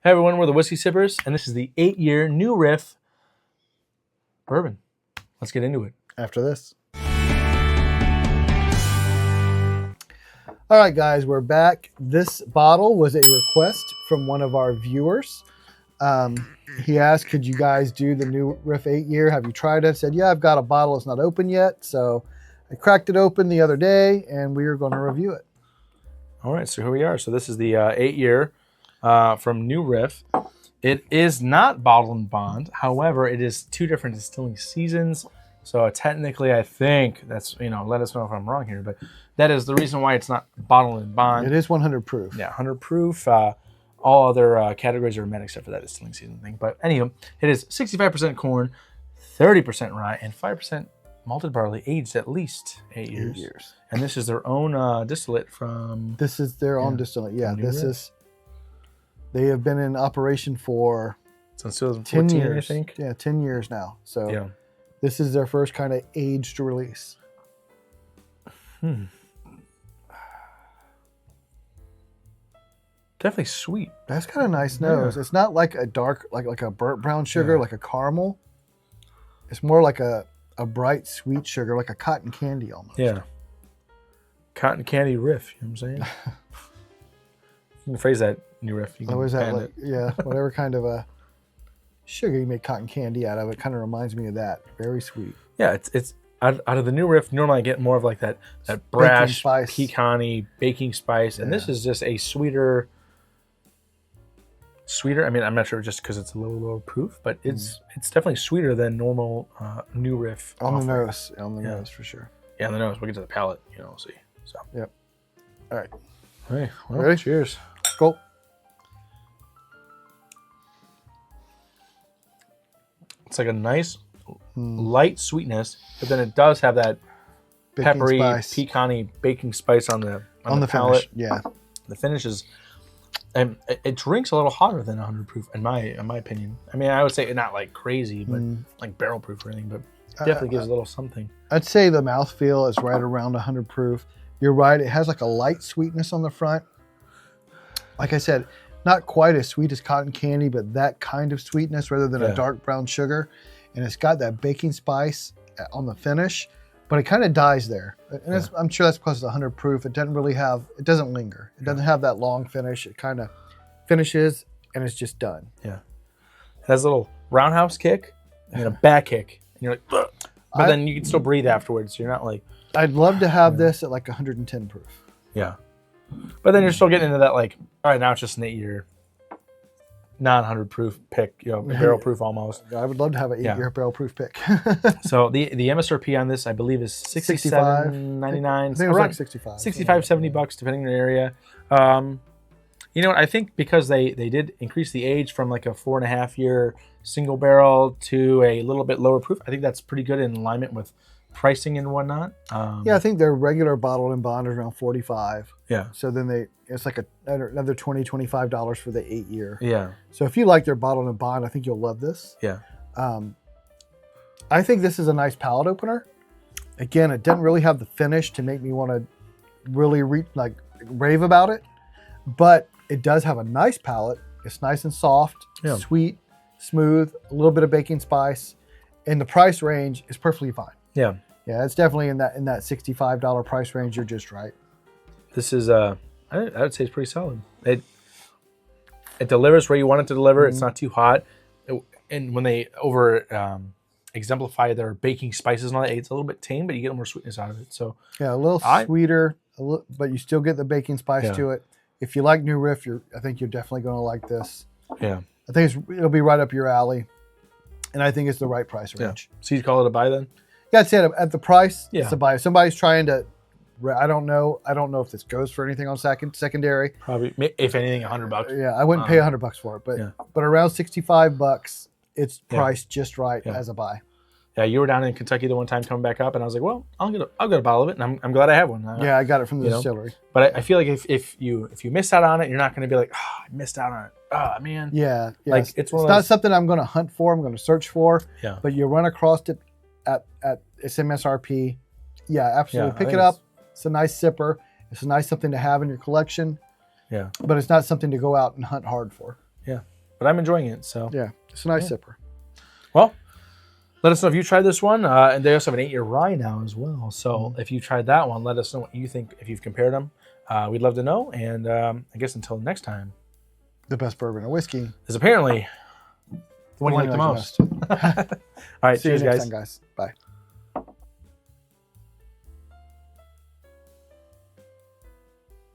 Hey everyone, we're the Whiskey Sippers, and this is the 8-year new Riff bourbon. Let's get into it. After this. All right, guys, we're back. This bottle was a request from one of our viewers. He asked, could you guys do the new Riff 8-year? Have you tried it? I said, yeah, I've got a bottle. It's not open yet. So I cracked it open the other day, and we are going to review it. All right, so here we are. So this is the 8-year from New Riff. It is not bottled in bond. However, it is 2 different distilling seasons. So technically, I think that's, let us know if I'm wrong here, but that is the reason why it's not bottled in bond. It is 100 proof. Yeah, 100 proof. All other categories are met except for that distilling season thing. But anywho, it is 65% corn, 30% rye, and 5% malted barley, aged at least 8 years. 8 years. And this is their own distillate from... This is their own distillate. Yeah, this is... They have been in operation for... Since 2014, 10 years. I think. Yeah, 10 years now. So yeah. This is their first kind of aged release. Definitely sweet. That's got a nice nose. Yeah. It's not like a dark, like a burnt brown sugar, like a caramel. It's more like a bright sweet sugar, like a cotton candy almost. Yeah. Cotton candy Riff, you know what I'm saying? You can phrase that, New Riff. You can that, yeah, whatever kind of a sugar you make cotton candy out of, it kind of reminds me of that. Very sweet. Yeah, it's out of the New Riff, normally I get more of like that brash, pecan-y baking spice, and this is just a sweeter. I mean, I'm not sure just because it's a little lower proof, but it's definitely sweeter than normal New Riff. On the nose for sure. Yeah, on the nose. We'll get to the palate, we'll see. So. Yep. All right. Hey, well, ready? Cheers. Go. It's like a nice light sweetness, but then it does have that peppery, pecan-y baking spice on the palate. Finish. Yeah. The finish is, and it drinks a little hotter than 100 proof in my opinion. I mean, I would say not like crazy, but like barrel proof or anything, but definitely gives a little something. I'd say the mouthfeel is right around 100 proof. You're right. It has like a light sweetness on the front. Like I said, not quite as sweet as cotton candy, but that kind of sweetness rather than a dark brown sugar. And it's got that baking spice on the finish, but it kind of dies there. And I'm sure that's because it's 100 proof. It doesn't really have, it doesn't linger. It doesn't have that long finish. It kind of finishes and it's just done. Yeah. It has a little roundhouse kick and a back kick. And you're like, ugh. But then you can still breathe afterwards. So you're not like. I'd love to have this at like 110 proof. Yeah. But then you're still getting into that like, all right, now it's just an 8-year non-100 proof pick, barrel proof almost. I would love to have an 8-year barrel proof pick. So the MSRP on this, I believe, is $67.99. I think it was like 65. 65, $70 depending on the area. You know what? I think because they did increase the age from like a 4.5-year single barrel to a little bit lower proof, I think that's pretty good in alignment with pricing and whatnot. Yeah, I think their regular bottled and bond is around $45. Yeah. So then it's like another $20, $25 for the 8-year. Yeah. So if you like their bottled and bond, I think you'll love this. Yeah. I think this is a nice palate opener. Again, it didn't really have the finish to make me want to really rave about it, but it does have a nice palate. It's nice and soft, sweet, smooth, a little bit of baking spice, and the price range is perfectly fine. Yeah. Yeah, it's definitely in that $65 price range. You're just right. This is I would say it's pretty solid. It delivers where you want it to deliver. It's not too hot. And when they exemplify their baking spices and all that, it's a little bit tame, but you get more sweetness out of it. So yeah, a little sweeter, but you still get the baking spice to it. If you like New Riff, I think you're definitely going to like this. Yeah. I think it'll be right up your alley, and I think it's the right price range. So you'd call it a buy then? Yeah, I'd say at the price, it's a buy. If somebody's trying to, I don't know if this goes for anything on secondary. Probably, if anything, $100. Yeah, I wouldn't pay $100 for it, but around $65, it's priced just right as a buy. Yeah, you were down in Kentucky the one time coming back up, and I was like, well, I'll get a bottle of it, and I'm glad I have one. Yeah, I got it from the distillery. But I feel like if you miss out on it, you're not going to be like, oh, I missed out on it. Oh, man. Yeah. Like it's not something I'm going to hunt for. I'm going to search for. Yeah. But you run across it at its MSRP. Yeah, absolutely. Pick it up. It's a nice sipper. It's a nice something to have in your collection. Yeah. But it's not something to go out and hunt hard for. Yeah, but I'm enjoying it. So Yeah, it's a nice sipper. Well, let us know if you tried this one. And they also have an 8-year rye now as well. So if you tried that one, let us know what you think if you've compared them. We'd love to know. And I guess until next time. The best bourbon and whiskey Is apparently the one you like the most. All All right, See you cheers, next guys. time, guys. Bye.